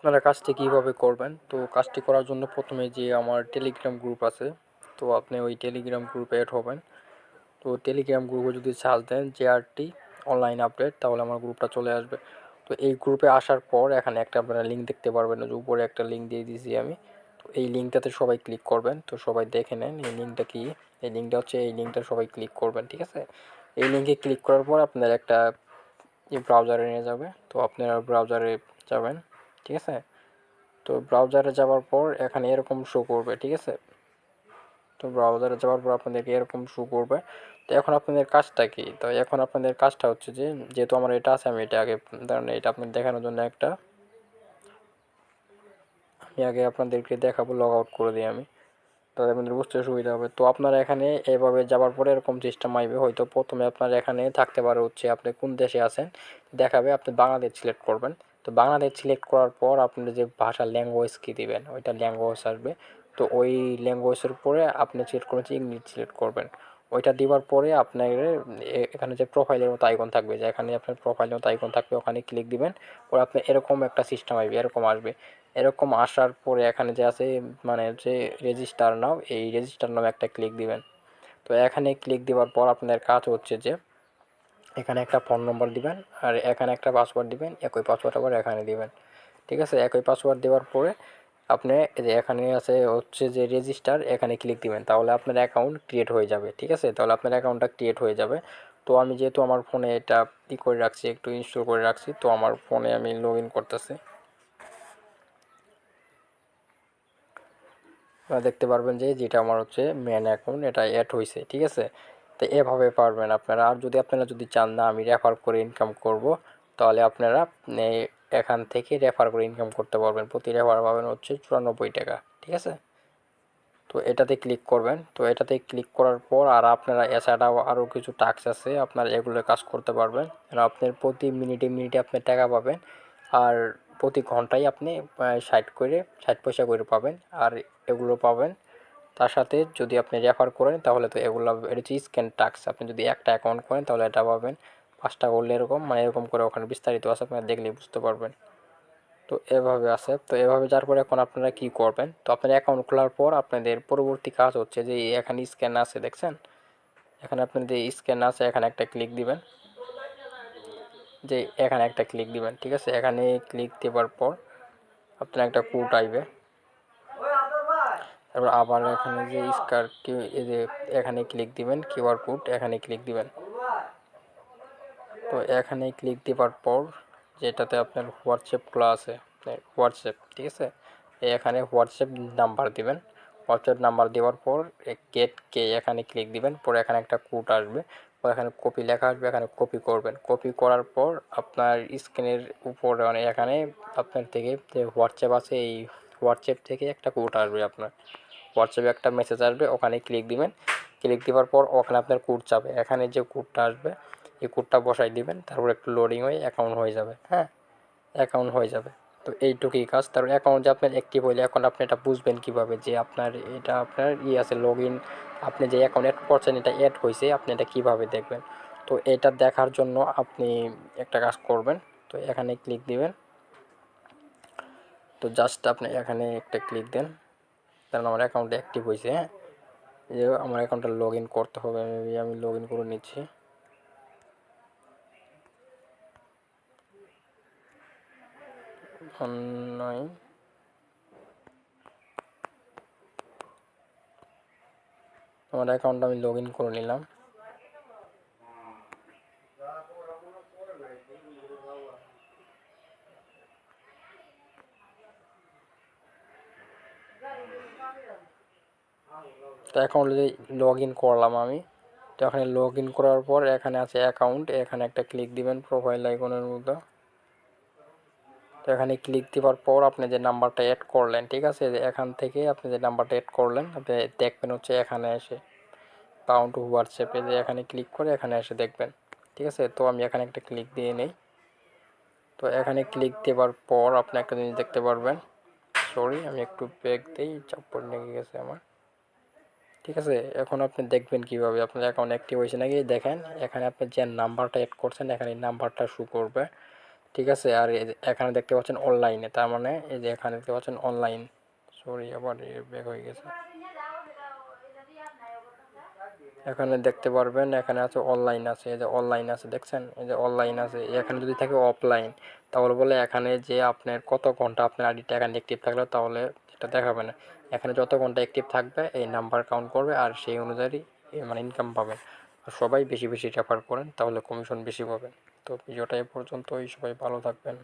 আপনারা কাজটি কীভাবে করবেন? তো কাজটি করার জন্য প্রথমে যে আমার টেলিগ্রাম গ্রুপ আছে, তো আপনি ওই টেলিগ্রাম গ্রুপে অ্যাড হবেন। তো টেলিগ্রাম গ্রুপে যদি সার্চ দেন জেআরটি অনলাইন আপডেট, তাহলে আমার গ্রুপটা চলে আসবে। তো এই গ্রুপে আসার পর এখানে একটা আপনারা লিঙ্ক দেখতে পারবেন, যে উপরে একটা লিঙ্ক দিয়ে দিয়েছি আমি। তো এই লিঙ্কটাতে সবাই ক্লিক করবেন। তো সবাই দেখে নেন এই লিঙ্কটা কি। এই লিঙ্কটা হচ্ছে, এই লিঙ্কটা সবাই ক্লিক করবেন, ঠিক আছে? এই লিঙ্কে ক্লিক করার পর আপনার একটা ব্রাউজারে নিয়ে যাবে। তো আপনারা ব্রাউজারে যাবেন, ঠিক আছে? তো ব্রাউজারে যাওয়ার পর এখানে এরকম শো করবে, ঠিক আছে? তো ব্রাউজারে যাওয়ার পর আপনাদেরকে এরকম শো করবে। তো এখন আপনাদের কাজটা কি? তো এখন আপনাদের কাজটা হচ্ছে যে, যেহেতু আমার এটা আছে, আমি এটা আগে ধরেন এটা আপনাদের দেখানোর জন্য আমি আগে আপনাদেরকে দেখাবো, লগ আউট করে দিই আমি, তাহলে আপনাদের বুঝতে সুবিধা হবে। তো আপনারা এখানে এভাবে যাওয়ার পরে এরকম সিস্টেম আইবে। হয়তো প্রথমে আপনার এখানে থাকতে পারে হচ্ছে আপনি কোন দেশে আছেন, দেখাবে আপনি বাংলাদেশ সিলেক্ট করবেন। তো বাংলাদেশ সিলেক্ট করার পর আপনার যে ভাষা ল্যাঙ্গুয়েজ কী দিবেন, ওইটা ল্যাঙ্গুয়েজ আসবে। তো ওই ল্যাঙ্গুয়েজের পরে আপনি সিলেক্ট করবেন যে ইংলিশ সিলেক্ট করবেন। ওইটা দেওয়ার পরে আপনার এখানে যে প্রোফাইলের মতো আইকন থাকবে, যে এখানে আপনার প্রোফাইলের মতো আইকন থাকবে, ওখানে ক্লিক দিবেন। পরে আপনার এরকম একটা সিস্টেম আসবে, এরকম আসবে। এরকম আসার পরে এখানে যে আছে মানে যে রেজিস্টার নাও, এই রেজিস্টার নামে একটা ক্লিক দিবেন। তো এখানে ক্লিক দেওয়ার পর আপনার কাজ হচ্ছে যে এখানে একটা ফোন নম্বর দিবেন, আর এখানে একটা পাসওয়ার্ড দিবেন, একই পাসওয়ার্ড আবার এখানে দিবেন, ঠিক আছে? একই পাসওয়ার্ড দেওয়ার পরে আপনি যে এখানে আছে হচ্ছে যে রেজিস্টার, এখানে ক্লিক দিবেন, তাহলে আপনার অ্যাকাউন্ট ক্রিয়েট হয়ে যাবে, ঠিক আছে? তাহলে আপনার অ্যাকাউন্টটা ক্রিয়েট হয়ে যাবে। তো আমি যেহেতু আমার ফোনে এটা করে রাখছি, একটু ইনস্টল করে রাখছি, তো আমার ফোনে আমি লগ ইন করতেছি। দেখতে পারবেন যে যেটা আমার হচ্ছে মেন অ্যাকাউন্ট, এটা অ্যাড হয়েছে, ঠিক আছে? তো এভাবে পারবেন আপনারা। আর যদি আপনারা যদি চান না আমি রেফার করে ইনকাম করব, তাহলে আপনারা এখান থেকে রেফার করে ইনকাম করতে পারবেন। প্রতি রেফার পাবেন হচ্ছে 94 টাকা, ঠিক আছে? তো এটাতে ক্লিক করবেন। তো এটাতে ক্লিক করার পর আর আপনারা এছাড়াও আরও কিছু টাস্ক আছে, আপনারা এগুলো কাজ করতে পারবেন। আপনার প্রতি মিনিটে মিনিটে আপনি টাকা পাবেন, আর প্রতি ঘন্টায় আপনি 60 পয়সা করে পাবেন, আর এগুলো পাবেন। তার সাথে যদি আপনি রেফার করেন তাহলে তো এগুলো, এটা হচ্ছে স্ক্যান টাস্ক। আপনি যদি একটা অ্যাকাউন্ট করেন তাহলে এটা পাবেন, 5টা করলে এরকম, মানে এরকম করে ওখানে বিস্তারিত আছে, আপনারা দেখলেই বুঝতে পারবেন। তো এভাবে আছে। তো এভাবে যাওয়ার পর এখন আপনারা কি করবেন? তো আপনার অ্যাকাউন্ট খোলার পর আপনাদের পরবর্তী কাজ হচ্ছে যে এখানে স্ক্যান আছে, দেখছেন? এখানে আপনাদের স্ক্যান আছে, এখানে একটা ক্লিক দিবেন, যে এখানে একটা ক্লিক দিবেন, ঠিক আছে? এখানে ক্লিক দেওয়ার পর আপনার একটা কোড আইবে। তারপর আবার এখানে যে এই যে এখানে ক্লিক দিবেন, কিউআর কোড, এখানে ক্লিক দিবেন। তো এখানে ক্লিক দেওয়ার পর যেটাতে আপনার হোয়াটসঅ্যাপ খোলা আছে, হোয়াটসঅ্যাপ, ঠিক আছে? এখানে হোয়াটসঅ্যাপ নাম্বার দিবেন। হোয়াটসঅ্যাপ নাম্বার দেওয়ার পর এখানে ক্লিক দিবেন। পরে এখানে একটা কোড আসবে, পরে এখানে কপি লেখা আসবে, এখানে কপি করবেন। কপি করার পর আপনার স্ক্রিনের উপরে মানে এখানে আপনার থেকে যে হোয়াটসঅ্যাপ আছে, এই হোয়াটসঅ্যাপ থেকে একটা কোড আসবে, আপনার হোয়াটসঅ্যাপে একটা মেসেজ আসবে, ওখানে ক্লিক দিবেন। ক্লিক দেওয়ার পর ওখানে আপনার কোড যাবে, এখানে যে কোডটা আসবে এই কোডটা বসাই দিবেন। তারপর একটু লোডিং হয়ে অ্যাকাউন্ট হয়ে যাবে, হ্যাঁ, অ্যাকাউন্ট হয়ে যাবে। তো এইটুকুই কাজ। তারপর অ্যাকাউন্ট যে আপনার অ্যাক্টিভ হইলে এখন আপনি এটা বুঝবেন কীভাবে যে আপনার এটা আপনার আছে লগ ইন, আপনি যে অ্যাকাউন্ট অ্যাড করছেন এটা অ্যাড হয়েছে, আপনি এটা কীভাবে দেখবেন? তো এটা দেখার জন্য আপনি একটা কাজ করবেন। তো এখানে ক্লিক দিবেন। তো জাস্ট আপনি এখানে একটা ক্লিক দেন, কারণ আমার অ্যাকাউন্টে অ্যাক্টিভ হয়েছে, হ্যাঁ। যে আমার অ্যাকাউন্টটা লগ ইন করতে হবে, আমি লগ ইন করে নিচ্ছি। অনলাইন, আমার অ্যাকাউন্টটা আমি লগ ইন করে নিলাম। তো অ্যাকাউন্টে লগ ইন করলাম আমি। তো এখানে লগ ইন করার পর এখানে আছে অ্যাকাউন্ট, এখানে একটা ক্লিক দিবেন প্রোফাইল আইকনের মতো। তো এখানে ক্লিক দেওয়ার পর আপনি যে নাম্বারটা অ্যাড করলেন, ঠিক আছে, এখান থেকে আপনি যে নাম্বারটা অ্যাড করলেন আপনি দেখবেন হচ্ছে এখানে এসে পাউন্ড টু হোয়াটসঅ্যাপে, যে এখানে ক্লিক করে এখানে এসে দেখবেন, ঠিক আছে? তো আমি এখানে একটা ক্লিক দিয়ে নেই। তো এখানে ক্লিক দেওয়ার পর আপনি একটা জিনিস দেখতে পারবেন, সরি আমি একটু ব্যাক দিই, চাপড় লেগে গেছে আমার, ঠিক আছে? এখন আপনি দেখবেন কীভাবে আপনার অ্যাকাউন্ট অ্যাক্টিভ হয়েছে নাকি, দেখেন এখানে আপনি যে নাম্বারটা অ্যাড করছেন এখানে এই নাম্বারটা শো করবে। ঠিক আছে। আর এই যে এখানে দেখতে পাচ্ছেন অনলাইনে, তার মানে এই যে এখানে দেখতে পাচ্ছেন অনলাইন, সরি আবার ব্যাক হয়ে গেছে। এখানে দেখতে পারবেন এখানে আছে অনলাইন আছে, এই যে অনলাইন আছে দেখছেন, এই যে অনলাইন আছে। এখানে যদি থাকে অফলাইন তাহলে বলে এখানে যে আপনার কত ঘন্টা আপনার আইডিটা এখানে অ্যাক্টিভ থাকলো তাহলে এটা দেখাবে না। এখানে যত ঘন্টা অ্যাক্টিভ থাকবে এই নাম্বার কাউন্ট করবে আর সেই অনুযায়ী মানে ইনকাম পাবেন। আর সবাই বেশি বেশি রেফার করেন তাহলে কমিশন বেশি পাবেন। তো ভিডিওটা এ পর্যন্তই, সবাই ভালো থাকবেন।